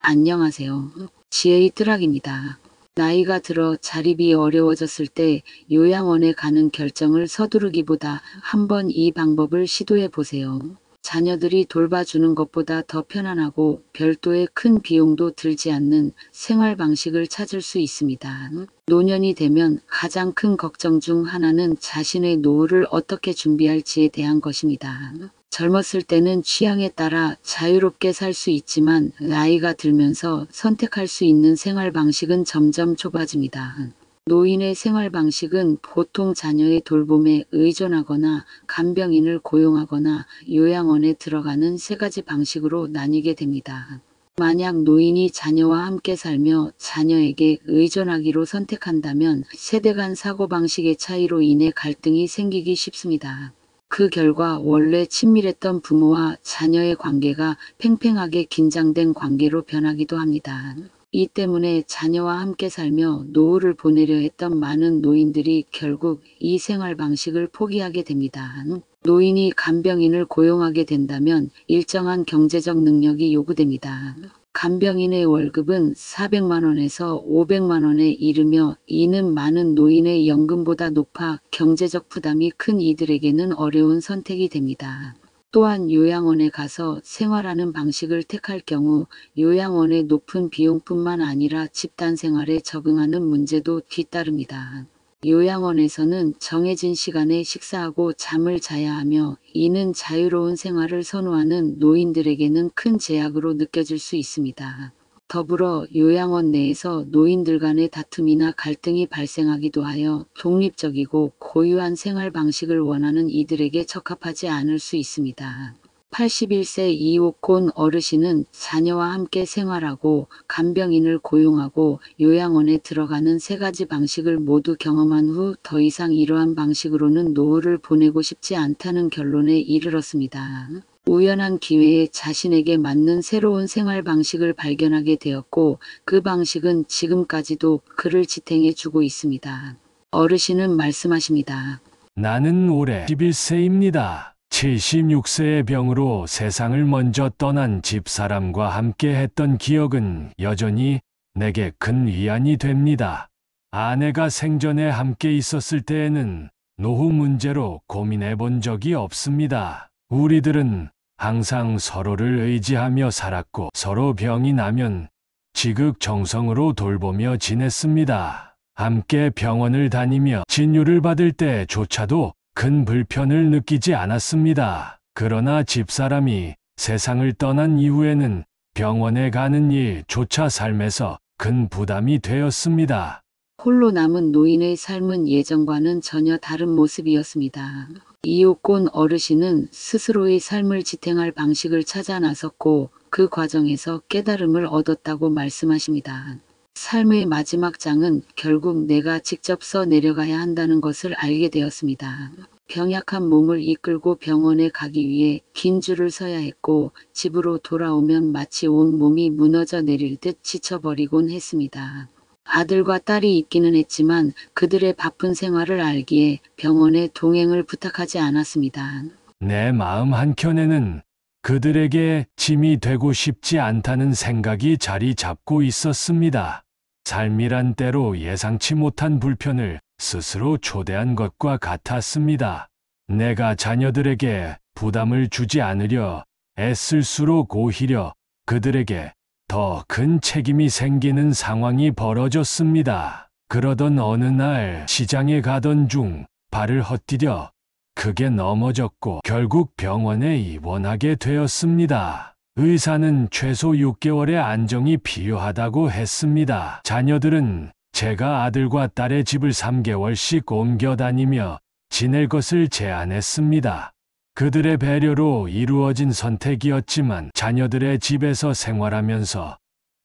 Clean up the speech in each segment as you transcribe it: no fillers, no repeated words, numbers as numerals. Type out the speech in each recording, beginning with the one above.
안녕하세요. 지혜의 트락입니다. 나이가 들어 자립이 어려워졌을 때 요양원에 가는 결정을 서두르기보다 한번 이 방법을 시도해 보세요. 자녀들이 돌봐주는 것보다 더 편안하고 별도의 큰 비용도 들지 않는 생활 방식을 찾을 수 있습니다. 노년이 되면 가장 큰 걱정 중 하나는 자신의 노후를 어떻게 준비할지에 대한 것입니다. 젊었을 때는 취향에 따라 자유롭게 살 수 있지만 나이가 들면서 선택할 수 있는 생활 방식은 점점 좁아집니다. 노인의 생활 방식은 보통 자녀의 돌봄에 의존하거나 간병인을 고용하거나 요양원에 들어가는 세 가지 방식으로 나뉘게 됩니다. 만약 노인이 자녀와 함께 살며 자녀에게 의존하기로 선택한다면 세대 간 사고방식의 차이로 인해 갈등이 생기기 쉽습니다. 그 결과 원래 친밀했던 부모와 자녀의 관계가 팽팽하게 긴장된 관계로 변하기도 합니다. 이 때문에 자녀와 함께 살며 노후를 보내려 했던 많은 노인들이 결국 이 생활 방식을 포기하게 됩니다. 노인이 간병인을 고용하게 된다면 일정한 경제적 능력이 요구됩니다. 간병인의 월급은 400만 원에서 500만 원에 이르며 이는 많은 노인의 연금보다 높아 경제적 부담이 큰 이들에게는 어려운 선택이 됩니다. 또한 요양원에 가서 생활하는 방식을 택할 경우 요양원의 높은 비용뿐만 아니라 집단 생활에 적응하는 문제도 뒤따릅니다. 요양원에서는 정해진 시간에 식사하고 잠을 자야 하며 이는 자유로운 생활을 선호하는 노인들에게는 큰 제약으로 느껴질 수 있습니다. 더불어 요양원 내에서 노인들 간의 다툼이나 갈등이 발생하기도 하여 독립적이고 고유한 생활 방식을 원하는 이들에게 적합하지 않을 수 있습니다. 81세 이옥곤 어르신은 자녀와 함께 생활하고 간병인을 고용하고 요양원에 들어가는 세 가지 방식을 모두 경험한 후 더 이상 이러한 방식으로는 노후를 보내고 싶지 않다는 결론에 이르렀습니다. 우연한 기회에 자신에게 맞는 새로운 생활 방식을 발견하게 되었고 그 방식은 지금까지도 그를 지탱해 주고 있습니다. 어르신은 말씀하십니다. 나는 올해 11세입니다. 76세의 병으로 세상을 먼저 떠난 집사람과 함께 했던 기억은 여전히 내게 큰 위안이 됩니다. 아내가 생전에 함께 있었을 때에는 노후 문제로 고민해 본 적이 없습니다. 우리들은 항상 서로를 의지하며 살았고 서로 병이 나면 지극정성으로 돌보며 지냈습니다. 함께 병원을 다니며 진료를 받을 때조차도 큰 불편을 느끼지 않았습니다. 그러나 집사람이 세상을 떠난 이후에는 병원에 가는 일조차 삶에서 큰 부담이 되었습니다. 홀로 남은 노인의 삶은 예전과는 전혀 다른 모습이었습니다. 이옥곤 어르신은 스스로의 삶을 지탱할 방식을 찾아 나섰고 그 과정에서 깨달음을 얻었다고 말씀하십니다. 삶의 마지막 장은 결국 내가 직접 써 내려가야 한다는 것을 알게 되었습니다. 병약한 몸을 이끌고 병원에 가기 위해 긴 줄을 서야 했고 집으로 돌아오면 마치 온 몸이 무너져 내릴 듯 지쳐버리곤 했습니다. 아들과 딸이 있기는 했지만 그들의 바쁜 생활을 알기에 병원에 동행을 부탁하지 않았습니다. 내 마음 한켠에는 그들에게 짐이 되고 싶지 않다는 생각이 자리 잡고 있었습니다. 삶이란 때로 예상치 못한 불편을 스스로 초대한 것과 같았습니다. 내가 자녀들에게 부담을 주지 않으려 애쓸수록 오히려 그들에게 더 큰 책임이 생기는 상황이 벌어졌습니다. 그러던 어느 날 시장에 가던 중 발을 헛디뎌 크게 넘어졌고 결국 병원에 입원하게 되었습니다. 의사는 최소 6개월의 안정이 필요하다고 했습니다. 자녀들은 제가 아들과 딸의 집을 3개월씩 옮겨 다니며 지낼 것을 제안했습니다. 그들의 배려로 이루어진 선택이었지만 자녀들의 집에서 생활하면서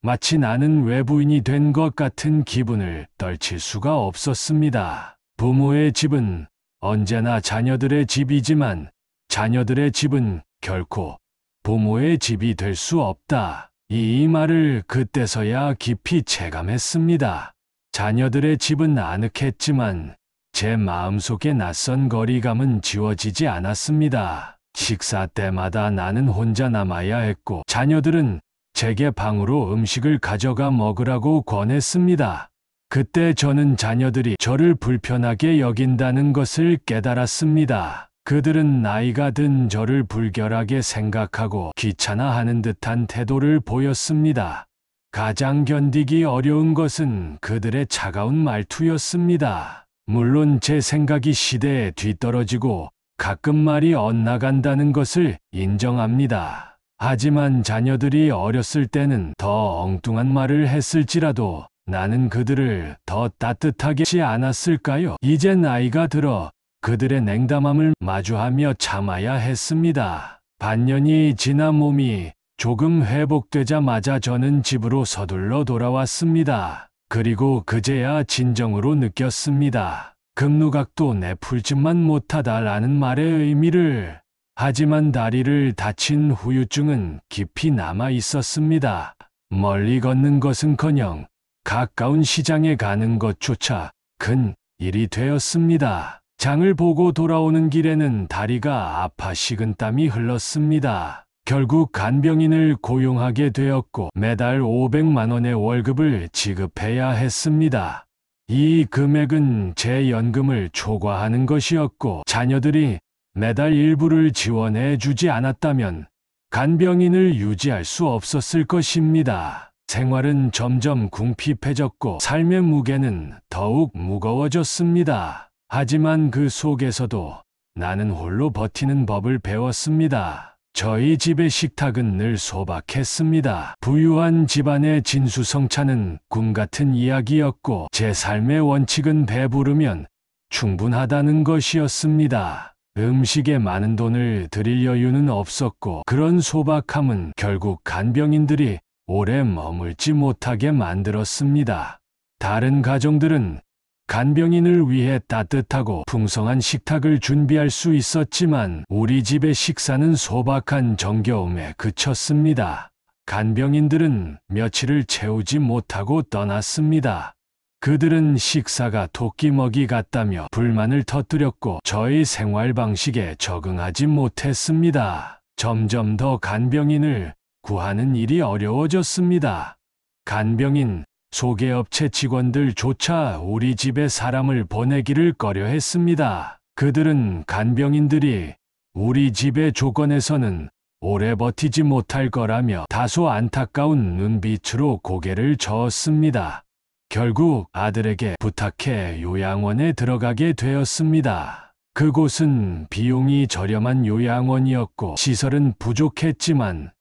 마치 나는 외부인이 된 것 같은 기분을 떨칠 수가 없었습니다. 부모의 집은 언제나 자녀들의 집이지만 자녀들의 집은 결코 부모의 집이 될 수 없다. 이 말을 그때서야 깊이 체감했습니다. 자녀들의 집은 아늑했지만 제 마음속의 낯선 거리감은 지워지지 않았습니다. 식사 때마다 나는 혼자 남아야 했고 자녀들은 제게 방으로 음식을 가져가 먹으라고 권했습니다. 그때 저는 자녀들이 저를 불편하게 여긴다는 것을 깨달았습니다. 그들은 나이가 든 저를 불결하게 생각하고 귀찮아하는 듯한 태도를 보였습니다. 가장 견디기 어려운 것은 그들의 차가운 말투였습니다. 물론 제 생각이 시대에 뒤떨어지고 가끔 말이 엇나간다는 것을 인정합니다. 하지만 자녀들이 어렸을 때는 더 엉뚱한 말을 했을지라도 나는 그들을 더 따뜻하게 하지 않았을까요? 이제 나이가 들어 그들의 냉담함을 마주하며 참아야 했습니다. 반년이 지나 몸이 조금 회복되자마자 저는 집으로 서둘러 돌아왔습니다. 그리고 그제야 진정으로 느꼈습니다. 금누각도 내 풀집만 못하다라는 말의 의미를. 하지만 다리를 다친 후유증은 깊이 남아 있었습니다. 멀리 걷는 것은커녕 가까운 시장에 가는 것조차 큰 일이 되었습니다. 장을 보고 돌아오는 길에는 다리가 아파 식은땀이 흘렀습니다. 결국 간병인을 고용하게 되었고 매달 500만 원의 월급을 지급해야 했습니다. 이 금액은 제 연금을 초과하는 것이었고 자녀들이 매달 일부를 지원해 주지 않았다면 간병인을 유지할 수 없었을 것입니다. 생활은 점점 궁핍해졌고 삶의 무게는 더욱 무거워졌습니다. 하지만 그 속에서도 나는 홀로 버티는 법을 배웠습니다. 저희 집의 식탁은 늘 소박했습니다. 부유한 집안의 진수성찬은 꿈 같은 이야기였고 제 삶의 원칙은 배부르면 충분하다는 것이었습니다. 음식에 많은 돈을 들일 여유는 없었고 그런 소박함은 결국 간병인들이 오래 머물지 못하게 만들었습니다. 다른 가정들은 간병인을 위해 따뜻하고 풍성한 식탁을 준비할 수 있었지만 우리 집의 식사는 소박한 정겨움에 그쳤습니다. 간병인들은 며칠을 채우지 못하고 떠났습니다. 그들은 식사가 토끼먹이 같다며 불만을 터뜨렸고 저의 생활 방식에 적응하지 못했습니다. 점점 더 간병인을 구하는 일이 어려워졌습니다. 간병인, 소개업체 직원들조차 우리 집에 사람을 보내기를 꺼려했습니다. 그들은 간병인들이 우리 집의 조건에서는 오래 버티지 못할 거라며 다소 안타까운 눈빛으로 고개를 저었습니다. 결국 아들에게 부탁해 요양원에 들어가게 되었습니다. 그곳은 비용이 저렴한 요양원이었고 시설은 부족했지만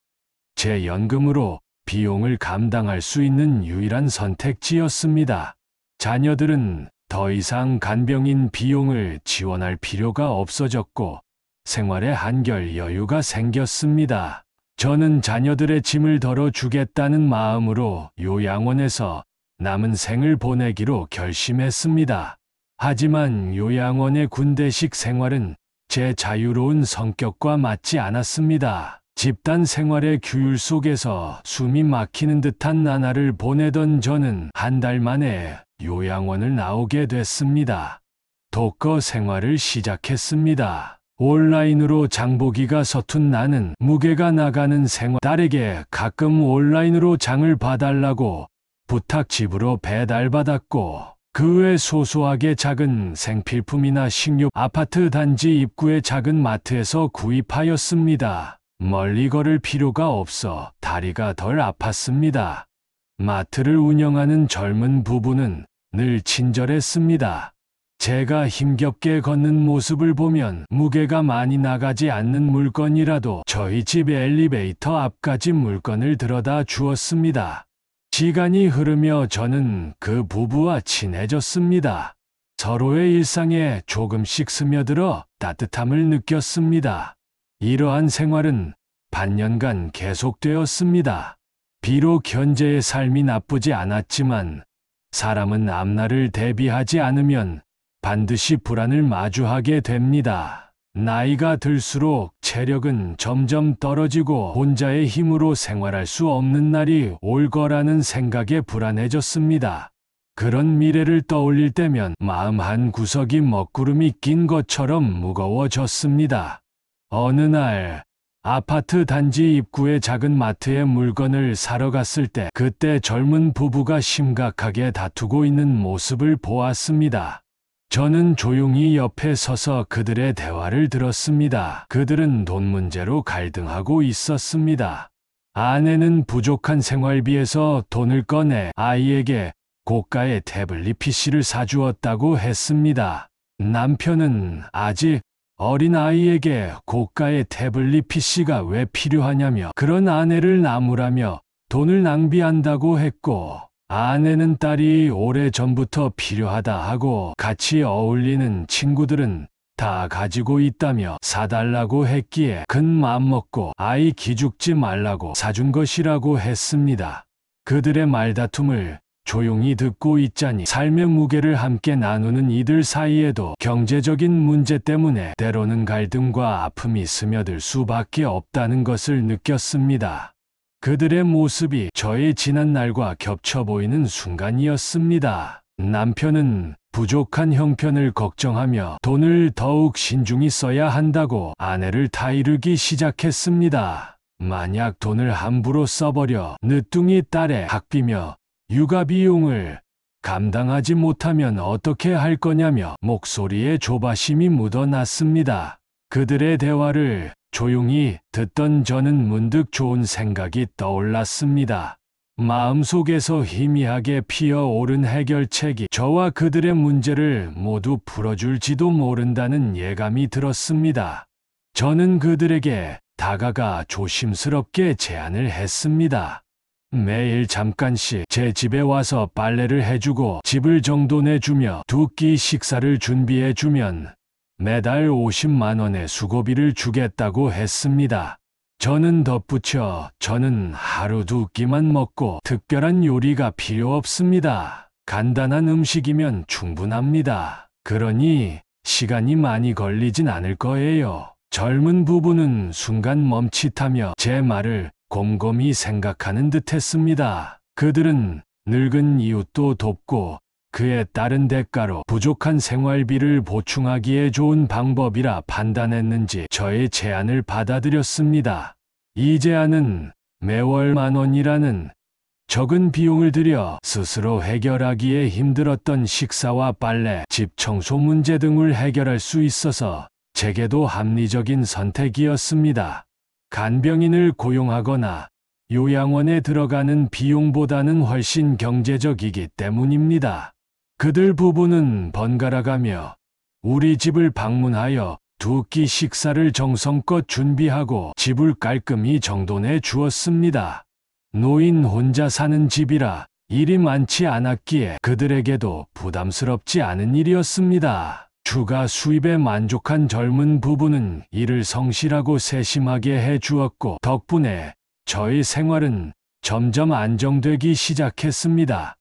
제 연금으로 비용을 감당할 수 있는 유일한 선택지였습니다. 자녀들은 더 이상 간병인 비용을 지원할 필요가 없어졌고 생활에 한결 여유가 생겼습니다. 저는 자녀들의 짐을 덜어주겠다는 마음으로 요양원에서 남은 생을 보내기로 결심했습니다. 하지만 요양원의 군대식 생활은 제 자유로운 성격과 맞지 않았습니다. 집단 생활의 규율 속에서 숨이 막히는 듯한 나날을 보내던 저는 한 달 만에 요양원을 나오게 됐습니다. 독거 생활을 시작했습니다. 온라인으로 장보기가 서툰 나는 무게가 나가는 생활. 딸에게 가끔 온라인으로 장을 봐달라고 부탁 집으로 배달받았고 그 외 소소하게 작은 생필품이나 식료 아파트 단지 입구의 작은 마트에서 구입하였습니다. 멀리 걸을 필요가 없어 다리가 덜 아팠습니다. 마트를 운영하는 젊은 부부는 늘 친절했습니다. 제가 힘겹게 걷는 모습을 보면 무게가 많이 나가지 않는 물건이라도 저희 집 엘리베이터 앞까지 물건을 들어다 주었습니다. 시간이 흐르며 저는 그 부부와 친해졌습니다. 서로의 일상에 조금씩 스며들어 따뜻함을 느꼈습니다. 이러한 생활은 반년간 계속되었습니다. 비록 현재의 삶이 나쁘지 않았지만 사람은 앞날을 대비하지 않으면 반드시 불안을 마주하게 됩니다. 나이가 들수록 체력은 점점 떨어지고 혼자의 힘으로 생활할 수 없는 날이 올 거라는 생각에 불안해졌습니다. 그런 미래를 떠올릴 때면 마음 한 구석이 먹구름이 낀 것처럼 무거워졌습니다. 어느 날 아파트 단지 입구의 작은 마트에 물건을 사러 갔을 때 그때 젊은 부부가 심각하게 다투고 있는 모습을 보았습니다. 저는 조용히 옆에 서서 그들의 대화를 들었습니다. 그들은 돈 문제로 갈등하고 있었습니다. 아내는 부족한 생활비에서 돈을 꺼내 아이에게 고가의 태블릿 PC를 사주었다고 했습니다. 남편은 아직 어린 아이에게 고가의 태블릿 PC가 왜 필요하냐며 그런 아내를 나무라며 돈을 낭비한다고 했고, 아내는 딸이 오래전부터 필요하다 하고 같이 어울리는 친구들은 다 가지고 있다며 사달라고 했기에 큰 맘 먹고 아이 기죽지 말라고 사준 것이라고 했습니다. 그들의 말다툼을 조용히 듣고 있자니 삶의 무게를 함께 나누는 이들 사이에도 경제적인 문제 때문에 때로는 갈등과 아픔이 스며들 수밖에 없다는 것을 느꼈습니다. 그들의 모습이 저의 지난날과 겹쳐 보이는 순간이었습니다. 남편은 부족한 형편을 걱정하며 돈을 더욱 신중히 써야 한다고 아내를 타이르기 시작했습니다. 만약 돈을 함부로 써버려 늦둥이 딸의 학비며 육아 비용을 감당하지 못하면 어떻게 할 거냐며 목소리에 조바심이 묻어났습니다. 그들의 대화를 조용히 듣던 저는 문득 좋은 생각이 떠올랐습니다. 마음속에서 희미하게 피어오른 해결책이 저와 그들의 문제를 모두 풀어줄지도 모른다는 예감이 들었습니다. 저는 그들에게 다가가 조심스럽게 제안을 했습니다. 매일 잠깐씩 제 집에 와서 빨래를 해주고 집을 정돈해주며 두 끼 식사를 준비해주면 매달 50만 원의 수고비를 주겠다고 했습니다. 저는 덧붙여 저는 하루 두 끼만 먹고 특별한 요리가 필요 없습니다. 간단한 음식이면 충분합니다. 그러니 시간이 많이 걸리진 않을 거예요. 젊은 부부는 순간 멈칫하며 제 말을 곰곰이 생각하는 듯했습니다. 그들은 늙은 이웃도 돕고 그에 따른 대가로 부족한 생활비를 보충하기에 좋은 방법이라 판단했는지 저의 제안을 받아들였습니다. 이 제안은 매월 10,000원이라는 적은 비용을 들여 스스로 해결하기에 힘들었던 식사와 빨래, 집 청소 문제 등을 해결할 수 있어서 제게도 합리적인 선택이었습니다. 간병인을 고용하거나 요양원에 들어가는 비용보다는 훨씬 경제적이기 때문입니다. 그들 부부는 번갈아가며 우리 집을 방문하여 두 끼 식사를 정성껏 준비하고 집을 깔끔히 정돈해 주었습니다. 노인 혼자 사는 집이라 일이 많지 않았기에 그들에게도 부담스럽지 않은 일이었습니다. 추가 수입에 만족한 젊은 부부는 일을 성실하고 세심하게 해 주었고 덕분에 저희 생활은 점점 안정되기 시작했습니다.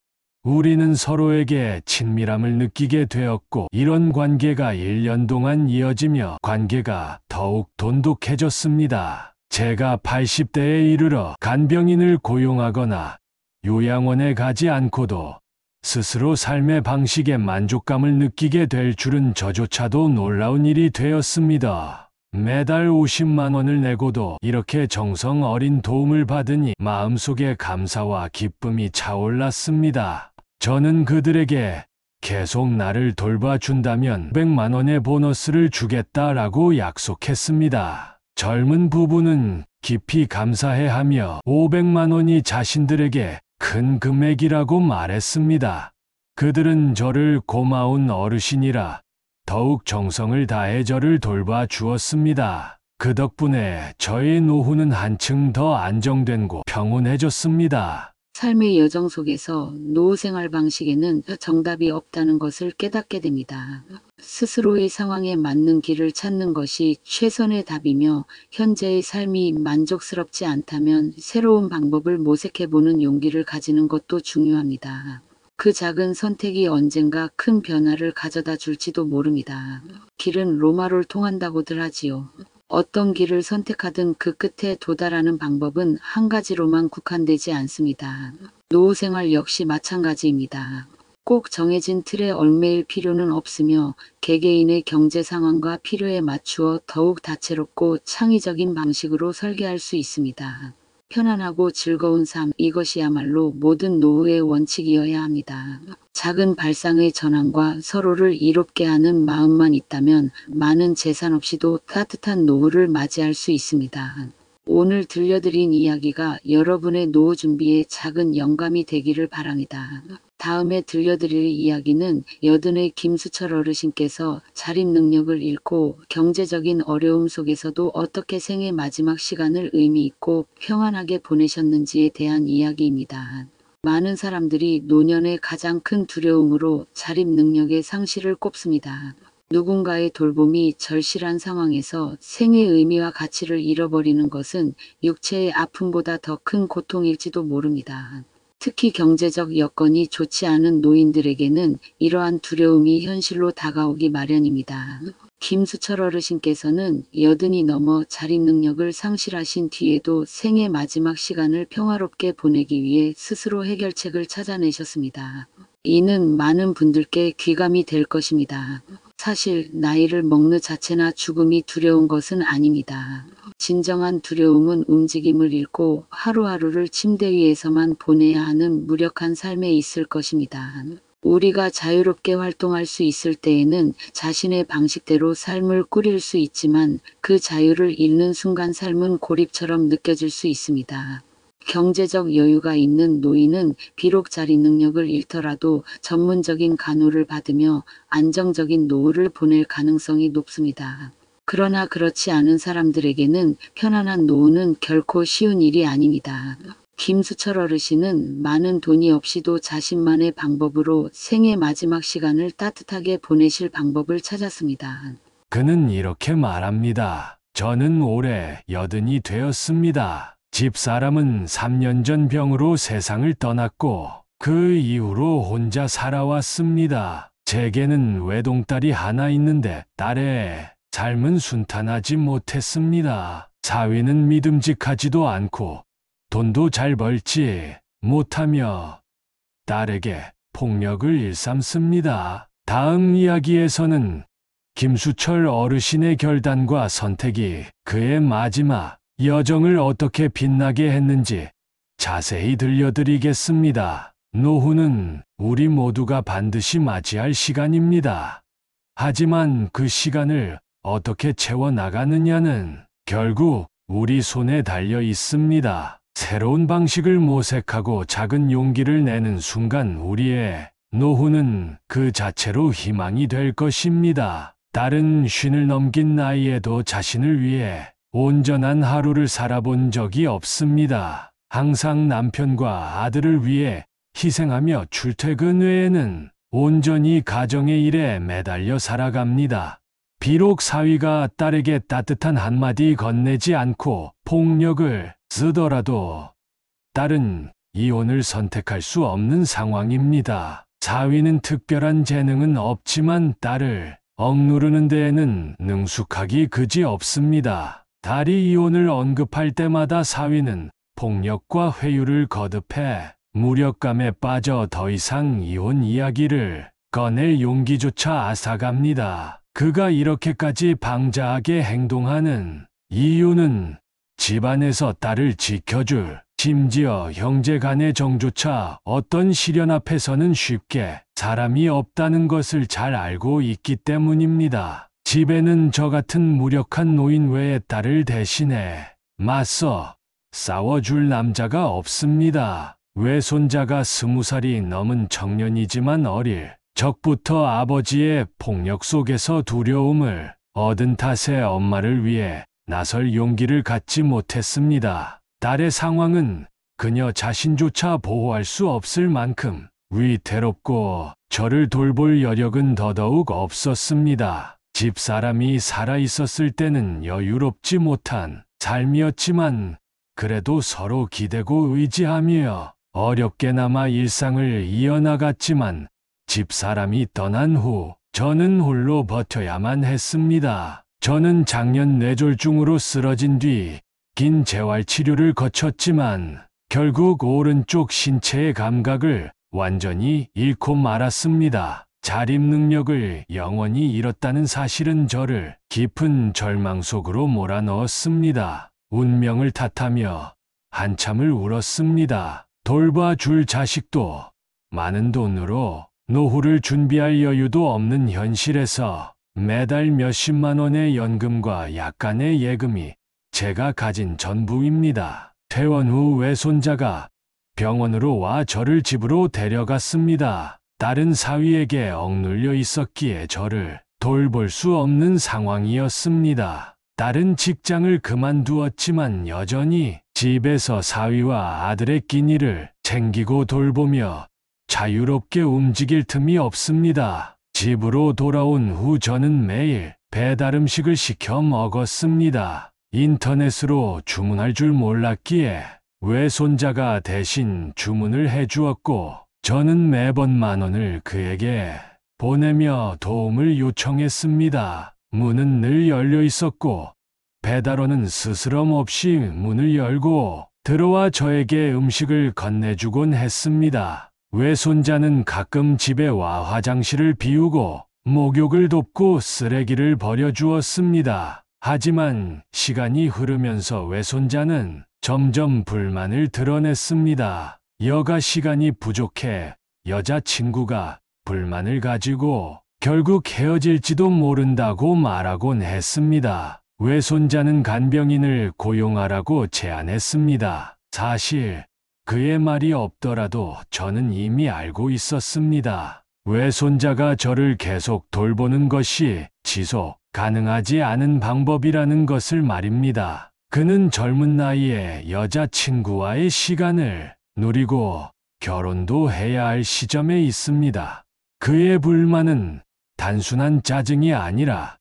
우리는 서로에게 친밀함을 느끼게 되었고 이런 관계가 1년 동안 이어지며 관계가 더욱 돈독해졌습니다. 제가 80대에 이르러 간병인을 고용하거나 요양원에 가지 않고도 스스로 삶의 방식에 만족감을 느끼게 될 줄은 저조차도 놀라운 일이 되었습니다. 매달 50만 원을 내고도 이렇게 정성 어린 도움을 받으니 마음속에 감사와 기쁨이 차올랐습니다. 저는 그들에게 계속 나를 돌봐준다면 100만 원의 보너스를 주겠다라고 약속했습니다. 젊은 부부는 깊이 감사해하며 500만 원이 자신들에게 큰 금액이라고 말했습니다. 그들은 저를 고마운 어르신이라 더욱 정성을 다해 저를 돌봐 주었습니다. 그 덕분에 저의 노후는 한층 더 안정되고 평온해졌습니다. 삶의 여정 속에서 노후 생활 방식에는 정답이 없다는 것을 깨닫게 됩니다. 스스로의 상황에 맞는 길을 찾는 것이 최선의 답이며 현재의 삶이 만족스럽지 않다면 새로운 방법을 모색해보는 용기를 가지는 것도 중요합니다. 그 작은 선택이 언젠가 큰 변화를 가져다 줄지도 모릅니다. 길은 로마를 통한다고들 하지요. 어떤 길을 선택하든 그 끝에 도달하는 방법은 한 가지로만 국한되지 않습니다. 노후 생활 역시 마찬가지입니다. 꼭 정해진 틀에 얽매일 필요는 없으며 개개인의 경제 상황과 필요에 맞추어 더욱 다채롭고 창의적인 방식으로 설계할 수 있습니다. 편안하고 즐거운 삶, 이것이야말로 모든 노후의 원칙이어야 합니다. 작은 발상의 전환과 서로를 이롭게 하는 마음만 있다면 많은 재산 없이도 따뜻한 노후를 맞이할 수 있습니다. 오늘 들려드린 이야기가 여러분의 노후 준비에 작은 영감이 되기를 바랍니다. 다음에 들려드릴 이야기는 여든의 김수철 어르신께서 자립 능력을 잃고 경제적인 어려움 속에서도 어떻게 생의 마지막 시간을 의미 있고 평안하게 보내셨는지에 대한 이야기입니다. 많은 사람들이 노년의 가장 큰 두려움으로 자립 능력의 상실을 꼽습니다. 누군가의 돌봄이 절실한 상황에서 생의 의미와 가치를 잃어버리는 것은 육체의 아픔보다 더 큰 고통일지도 모릅니다. 특히 경제적 여건이 좋지 않은 노인들에게는 이러한 두려움이 현실로 다가오기 마련입니다. 김수철 어르신께서는 여든이 넘어 자립 능력을 상실하신 뒤에도 생의 마지막 시간을 평화롭게 보내기 위해 스스로 해결책을 찾아내셨습니다. 이는 많은 분들께 귀감이 될 것입니다. 사실 나이를 먹는 자체나 죽음이 두려운 것은 아닙니다. 진정한 두려움은 움직임을 잃고 하루하루를 침대 위에서만 보내야 하는 무력한 삶에 있을 것입니다. 우리가 자유롭게 활동할 수 있을 때에는 자신의 방식대로 삶을 꾸릴 수 있지만 그 자유를 잃는 순간 삶은 고립처럼 느껴질 수 있습니다. 경제적 여유가 있는 노인은 비록 자립 능력을 잃더라도 전문적인 간호를 받으며 안정적인 노후를 보낼 가능성이 높습니다. 그러나 그렇지 않은 사람들에게는 편안한 노후는 결코 쉬운 일이 아닙니다. 김수철 어르신은 많은 돈이 없이도 자신만의 방법으로 생의 마지막 시간을 따뜻하게 보내실 방법을 찾았습니다. 그는 이렇게 말합니다. 저는 올해 80이 되었습니다. 집사람은 3년 전 병으로 세상을 떠났고 그 이후로 혼자 살아왔습니다. 제게는 외동딸이 하나 있는데 딸의 삶은 순탄하지 못했습니다. 사위는 믿음직하지도 않고 돈도 잘 벌지 못하며 딸에게 폭력을 일삼습니다. 다음 이야기에서는 김수철 어르신의 결단과 선택이 그의 마지막 여정을 어떻게 빛나게 했는지 자세히 들려드리겠습니다. 노후는 우리 모두가 반드시 맞이할 시간입니다. 하지만 그 시간을 어떻게 채워나가느냐는 결국 우리 손에 달려 있습니다. 새로운 방식을 모색하고 작은 용기를 내는 순간 우리의 노후는 그 자체로 희망이 될 것입니다. 딸은 쉰을 넘긴 나이에도 자신을 위해 온전한 하루를 살아본 적이 없습니다. 항상 남편과 아들을 위해 희생하며 출퇴근 외에는 온전히 가정의 일에 매달려 살아갑니다. 비록 사위가 딸에게 따뜻한 한마디 건네지 않고 폭력을 쓰더라도 딸은 이혼을 선택할 수 없는 상황입니다. 사위는 특별한 재능은 없지만 딸을 억누르는 데에는 능숙하기 그지 없습니다. 딸이 이혼을 언급할 때마다 사위는 폭력과 회유를 거듭해 무력감에 빠져 더 이상 이혼 이야기를 꺼낼 용기조차 앗아갑니다. 그가 이렇게까지 방자하게 행동하는 이유는 집안에서 딸을 지켜줄, 심지어 형제 간의 정조차 어떤 시련 앞에서는 쉽게 사람이 없다는 것을 잘 알고 있기 때문입니다. 집에는 저 같은 무력한 노인 외에 딸을 대신해 맞서 싸워줄 남자가 없습니다. 외손자가 20살이 넘은 청년이지만 어릴 적부터 아버지의 폭력 속에서 두려움을 얻은 탓에 엄마를 위해 나설 용기를 갖지 못했습니다. 딸의 상황은 그녀 자신조차 보호할 수 없을 만큼 위태롭고 저를 돌볼 여력은 더더욱 없었습니다. 집사람이 살아있었을 때는 여유롭지 못한 삶이었지만 그래도 서로 기대고 의지하며 어렵게나마 일상을 이어나갔지만 집사람이 떠난 후 저는 홀로 버텨야만 했습니다. 저는 작년 뇌졸중으로 쓰러진 뒤 긴 재활치료를 거쳤지만 결국 오른쪽 신체의 감각을 완전히 잃고 말았습니다. 자립 능력을 영원히 잃었다는 사실은 저를 깊은 절망 속으로 몰아넣었습니다. 운명을 탓하며 한참을 울었습니다. 돌봐줄 자식도 많은 돈으로 노후를 준비할 여유도 없는 현실에서 매달 몇십만 원의 연금과 약간의 예금이 제가 가진 전부입니다. 퇴원 후 외손자가 병원으로 와 저를 집으로 데려갔습니다. 다른 사위에게 억눌려 있었기에 저를 돌볼 수 없는 상황이었습니다. 다른 직장을 그만두었지만 여전히 집에서 사위와 아들의 끼니를 챙기고 돌보며 자유롭게 움직일 틈이 없습니다. 집으로 돌아온 후 저는 매일 배달 음식을 시켜 먹었습니다. 인터넷으로 주문할 줄 몰랐기에 외손자가 대신 주문을 해주었고 저는 매번 10,000원을 그에게 보내며 도움을 요청했습니다. 문은 늘 열려 있었고 배달원은 스스럼 없이 문을 열고 들어와 저에게 음식을 건네주곤 했습니다. 외손자는 가끔 집에 와 화장실을 비우고 목욕을 돕고 쓰레기를 버려주었습니다. 하지만 시간이 흐르면서 외손자는 점점 불만을 드러냈습니다. 여가 시간이 부족해 여자친구가 불만을 가지고 결국 헤어질지도 모른다고 말하곤 했습니다. 외손자는 간병인을 고용하라고 제안했습니다. 사실 그의 말이 없더라도 저는 이미 알고 있었습니다. 외손자가 저를 계속 돌보는 것이 지속 가능하지 않은 방법이라는 것을 말입니다. 그는 젊은 나이에 여자친구와의 시간을 누리고 결혼도 해야 할 시점에 있습니다. 그의 불만은 단순한 짜증이 아니라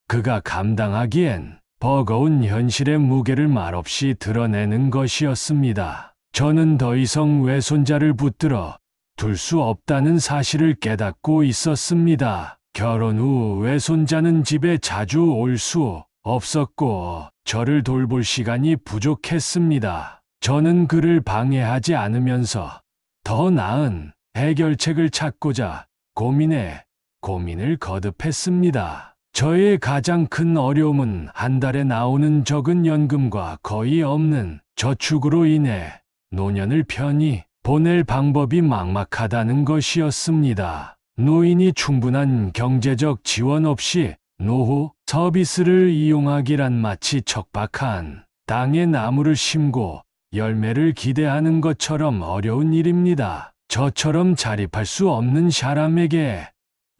그가 감당하기엔 버거운 현실의 무게를 말없이 드러내는 것이었습니다. 저는 더 이상 외손자를 붙들어 둘 수 없다는 사실을 깨닫고 있었습니다. 결혼 후 외손자는 집에 자주 올 수 없었고 저를 돌볼 시간이 부족했습니다. 저는 그를 방해하지 않으면서 더 나은 해결책을 찾고자 고민을 거듭했습니다. 저의 가장 큰 어려움은 한 달에 나오는 적은 연금과 거의 없는 저축으로 인해 노년을 편히 보낼 방법이 막막하다는 것이었습니다. 노인이 충분한 경제적 지원 없이 노후 서비스를 이용하기란 마치 척박한 땅에 나무를 심고 열매를 기대하는 것처럼 어려운 일입니다. 저처럼 자립할 수 없는 사람에게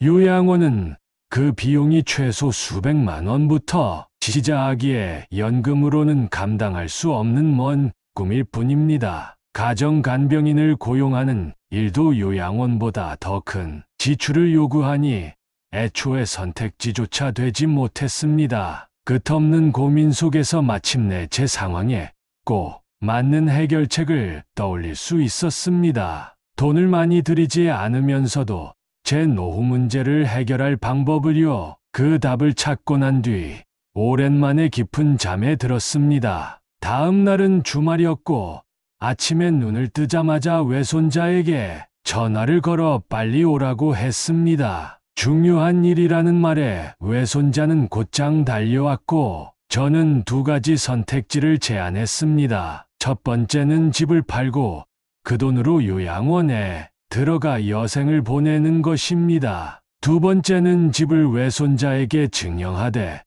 요양원은 그 비용이 최소 수백만 원부터 시작하기에 연금으로는 감당할 수 없는 먼 꿈일 뿐입니다. 가정 간병인을 고용하는 일도 요양원보다 더 큰 지출을 요구하니 애초에 선택지조차 되지 못했습니다. 끝없는 고민 속에서 마침내 제 상황에 꼭 맞는 해결책을 떠올릴 수 있었습니다. 돈을 많이 들이지 않으면서도 제 노후 문제를 해결할 방법을요. 그 답을 찾고 난 뒤 오랜만에 깊은 잠에 들었습니다. 다음 날은 주말이었고 아침에 눈을 뜨자마자 외손자에게 전화를 걸어 빨리 오라고 했습니다. 중요한 일이라는 말에 외손자는 곧장 달려왔고 저는 2가지 선택지를 제안했습니다. 첫 번째는 집을 팔고 그 돈으로 요양원에 들어가 여생을 보내는 것입니다. 두 번째는 집을 외손자에게 증여하되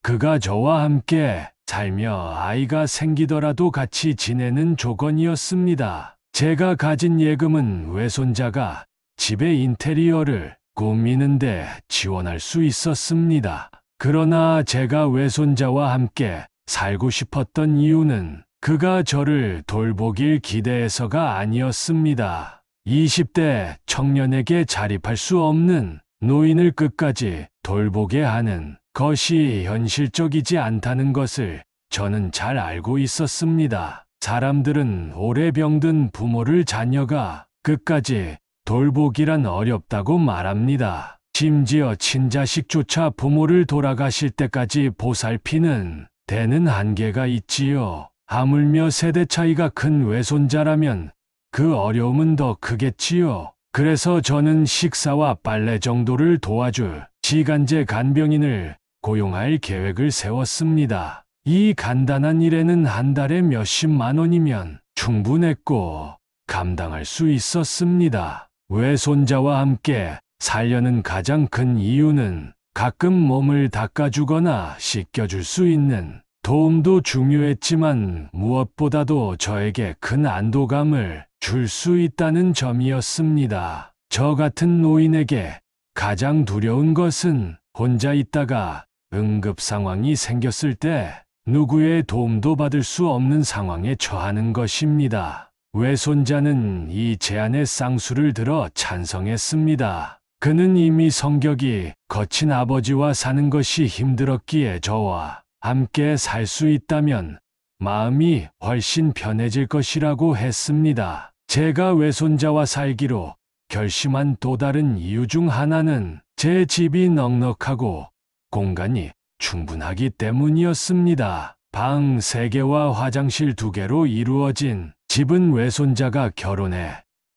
그가 저와 함께 살며 아이가 생기더라도 같이 지내는 조건이었습니다. 제가 가진 예금은 외손자가 집의 인테리어를 꾸미는데 지원할 수 있었습니다. 그러나 제가 외손자와 함께 살고 싶었던 이유는 그가 저를 돌보길 기대해서가 아니었습니다. 20대 청년에게 자립할 수 없는 노인을 끝까지 돌보게 하는 것이 현실적이지 않다는 것을 저는 잘 알고 있었습니다. 사람들은 오래 병든 부모를 자녀가 끝까지 돌보기란 어렵다고 말합니다. 심지어 친자식조차 부모를 돌아가실 때까지 보살피는 데는 한계가 있지요. 하물며 세대 차이가 큰 외손자라면 그 어려움은 더 크겠지요. 그래서 저는 식사와 빨래 정도를 도와줄 시간제 간병인을 고용할 계획을 세웠습니다. 이 간단한 일에는 한 달에 몇십만 원이면 충분했고 감당할 수 있었습니다. 외손자와 함께 살려는 가장 큰 이유는 가끔 몸을 닦아주거나 씻겨줄 수 있는 도움도 중요했지만 무엇보다도 저에게 큰 안도감을 줄 수 있다는 점이었습니다. 저 같은 노인에게 가장 두려운 것은 혼자 있다가 응급 상황이 생겼을 때 누구의 도움도 받을 수 없는 상황에 처하는 것입니다. 외손자는 이 제안에 쌍수를 들어 찬성했습니다. 그는 이미 성격이 거친 아버지와 사는 것이 힘들었기에 저와 함께 살 수 있다면 마음이 훨씬 편해질 것이라고 했습니다. 제가 외손자와 살기로 결심한 또 다른 이유 중 하나는 제 집이 넉넉하고 공간이 충분하기 때문이었습니다. 방 3개와 화장실 2개로 이루어진 집은 외손자가 결혼해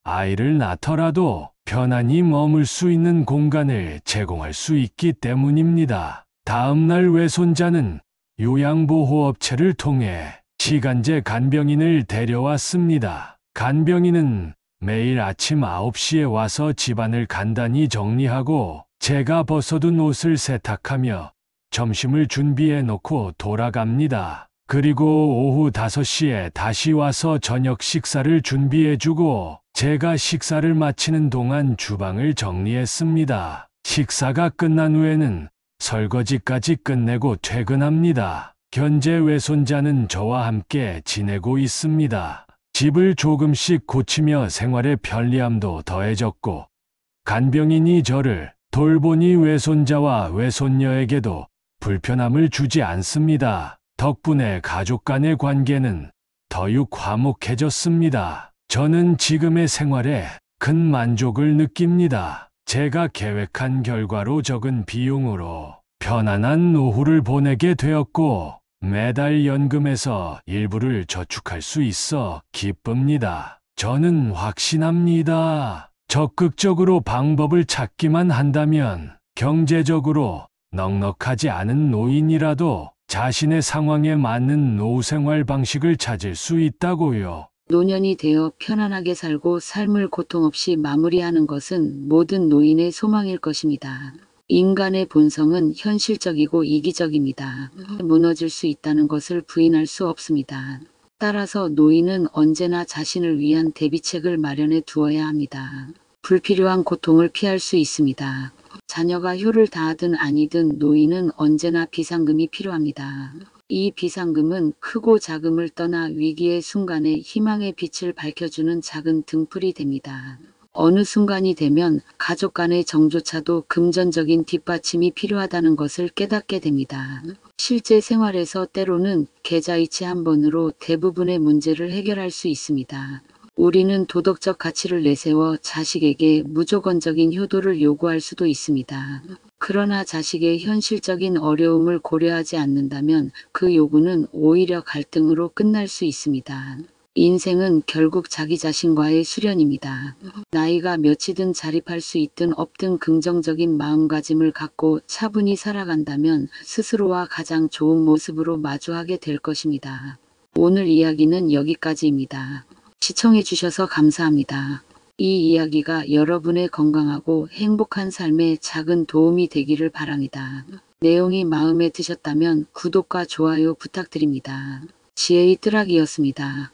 아이를 낳더라도 편안히 머물 수 있는 공간을 제공할 수 있기 때문입니다. 다음 날 외손자는 요양보호업체를 통해 시간제 간병인을 데려왔습니다. 간병인은 매일 아침 9시에 와서 집안을 간단히 정리하고 제가 벗어둔 옷을 세탁하며 점심을 준비해 놓고 돌아갑니다. 그리고 오후 5시에 다시 와서 저녁 식사를 준비해주고 제가 식사를 마치는 동안 주방을 정리했습니다. 식사가 끝난 후에는 설거지까지 끝내고 퇴근합니다. 현재 외손자는 저와 함께 지내고 있습니다. 집을 조금씩 고치며 생활의 편리함도 더해졌고 간병인이 저를 돌보니 외손자와 외손녀에게도 불편함을 주지 않습니다. 덕분에 가족 간의 관계는 더욱 화목해졌습니다. 저는 지금의 생활에 큰 만족을 느낍니다. 제가 계획한 결과로 적은 비용으로 편안한 노후를 보내게 되었고 매달 연금에서 일부를 저축할 수 있어 기쁩니다. 저는 확신합니다. 적극적으로 방법을 찾기만 한다면 경제적으로 넉넉하지 않은 노인이라도 자신의 상황에 맞는 노후 생활 방식을 찾을 수 있다고요. 노년이 되어 편안하게 살고 삶을 고통 없이 마무리하는 것은 모든 노인의 소망일 것입니다. 인간의 본성은 현실적이고 이기적입니다. 무너질 수 있다는 것을 부인할 수 없습니다. 따라서 노인은 언제나 자신을 위한 대비책을 마련해 두어야 합니다. 불필요한 고통을 피할 수 있습니다. 자녀가 효를 다하든 아니든 노인은 언제나 비상금이 필요합니다. 이 비상금은 크고 작음을 떠나 위기의 순간에 희망의 빛을 밝혀주는 작은 등불이 됩니다. 어느 순간이 되면 가족 간의 정조차도 금전적인 뒷받침이 필요하다는 것을 깨닫게 됩니다. 실제 생활에서 때로는 계좌이체 한 번으로 대부분의 문제를 해결할 수 있습니다. 우리는 도덕적 가치를 내세워 자식에게 무조건적인 효도를 요구할 수도 있습니다. 그러나 자식의 현실적인 어려움을 고려하지 않는다면 그 요구는 오히려 갈등으로 끝날 수 있습니다. 인생은 결국 자기 자신과의 수련입니다. 나이가 몇이든 자립할 수 있든 없든 긍정적인 마음가짐을 갖고 차분히 살아간다면 스스로와 가장 좋은 모습으로 마주하게 될 것입니다. 오늘 이야기는 여기까지입니다. 시청해 주셔서 감사합니다. 이 이야기가 여러분의 건강하고 행복한 삶에 작은 도움이 되기를 바랍니다. 내용이 마음에 드셨다면 구독과 좋아요 부탁드립니다. 지혜의 뜰학이었습니다.